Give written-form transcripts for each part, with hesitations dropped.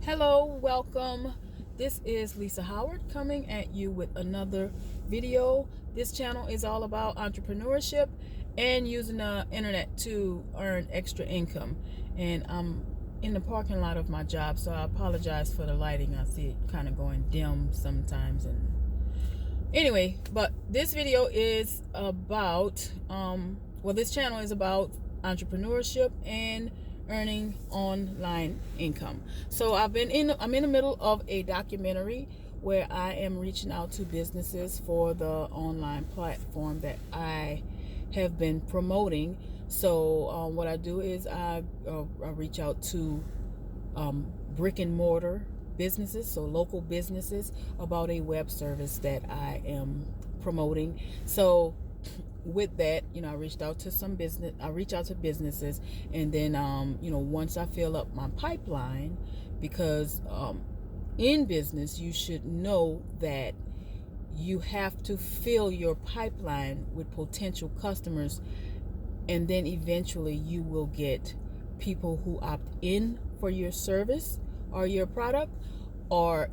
Hello, welcome. This is Lisa Howard coming at you with another video. This channel is all about entrepreneurship and using the internet to earn extra income. And I'm in the parking lot of my job, so I apologize for the lighting. I see it kind of going dim sometimes. And anyway, but this video is about, this channel is about entrepreneurship and earning online income. So I'm in the middle of a documentary where I am reaching out to businesses for the online platform that I have been promoting. So what I do is I reach out to brick and mortar businesses, so local businesses, about a web service that I am promoting. So with that, I reach out to businesses, and then once I fill up my pipeline, because in business you should know that you have to fill your pipeline with potential customers, and then eventually you will get people who opt in for your service or your product, or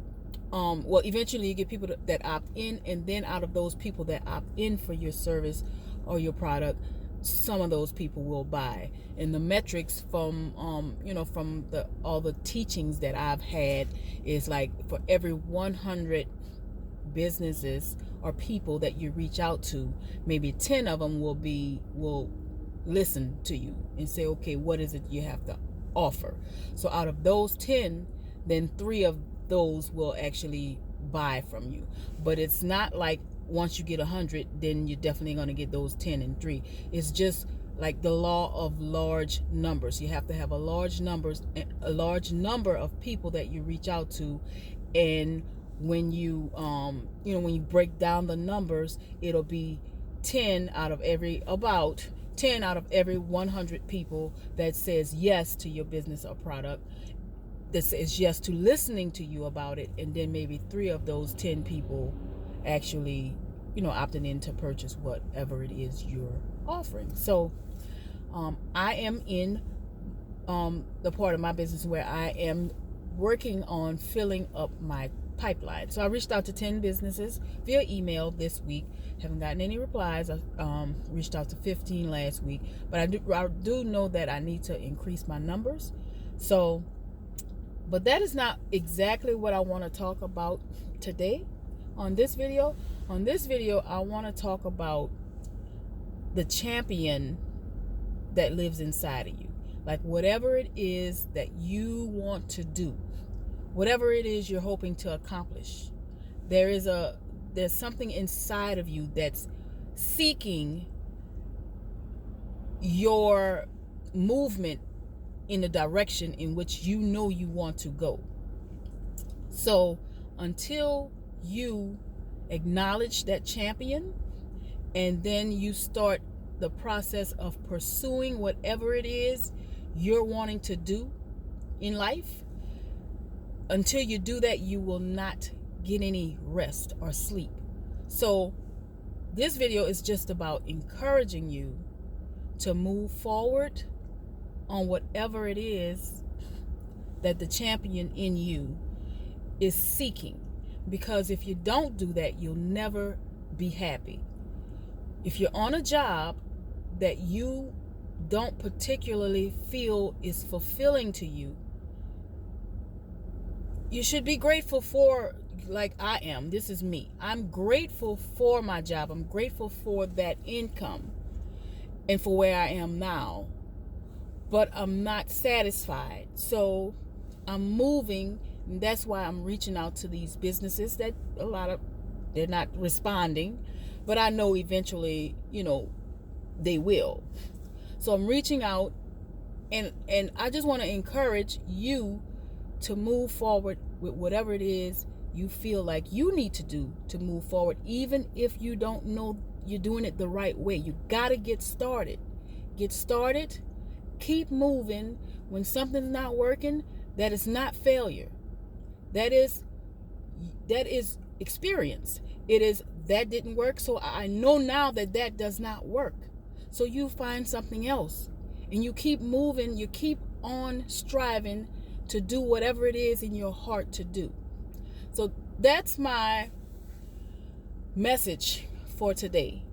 eventually you get people that opt in, and then out of those people that opt in for your service or your product, some of those people will buy. And the metrics from all the teachings that I've had is like, for every 100 businesses or people that you reach out to, maybe 10 of them will listen to you and say, okay, what is it you have to offer? So out of those 10, then 3 of those will actually buy from you. But it's not like once you get 100, then you're definitely going to get those 10 and 3. It's just like the law of large numbers. You have to have a large number of people that you reach out to, and when you when you break down the numbers, it'll be 10 out of every 100 people that says yes to your business or product, that says yes to listening to you about it, and then maybe 3 of those 10 people actually opting in to purchase whatever it is you're offering. So I am in the part of my business where I am working on filling up my pipeline. So I reached out to 10 businesses via email this week. Haven't gotten any replies. I reached out to 15 last week, but I do know that I need to increase my numbers. So, but that is not exactly what I want to talk about today on this video. On this video, I want to talk about the champion that lives inside of you. Like, whatever it is that you want to do, whatever it is you're hoping to accomplish, there's something inside of you that's seeking your movement in the direction in which you know you want to go. So until you acknowledge that champion, and then you start the process of pursuing whatever it is you're wanting to do in life, until you do that, you will not get any rest or sleep. So this video is just about encouraging you to move forward on whatever it is that the champion in you is seeking. Because if you don't do that, you'll never be happy. If you're on a job that you don't particularly feel is fulfilling to you, you should be grateful for, like I am. This is me. I'm grateful for my job. I'm grateful for that income and for where I am now. But I'm not satisfied. So I'm moving. And that's why I'm reaching out to these businesses that they're not responding, but I know eventually, they will. So I'm reaching out, and I just want to encourage you to move forward with whatever it is you feel like you need to do to move forward, even if you don't know you're doing it the right way. You got to get started. Get started. Keep moving. When something's not working, that is not failure. That is experience. It is, that didn't work, so I know now that does not work. So you find something else, and you keep moving. You keep on striving to do whatever it is in your heart to do. So that's my message for today.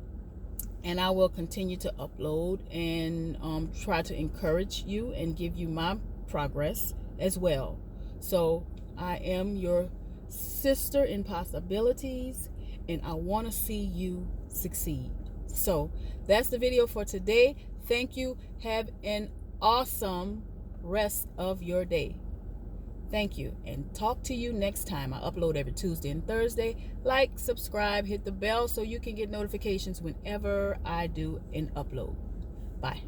And I will continue to upload and try to encourage you and give you my progress as well. So I am your sister in possibilities, and I want to see you succeed. So that's the video for today. Thank you. Have an awesome rest of your day. Thank you, and talk to you next time. I upload every Tuesday and Thursday. Like, subscribe, hit the bell so you can get notifications whenever I do an upload. Bye.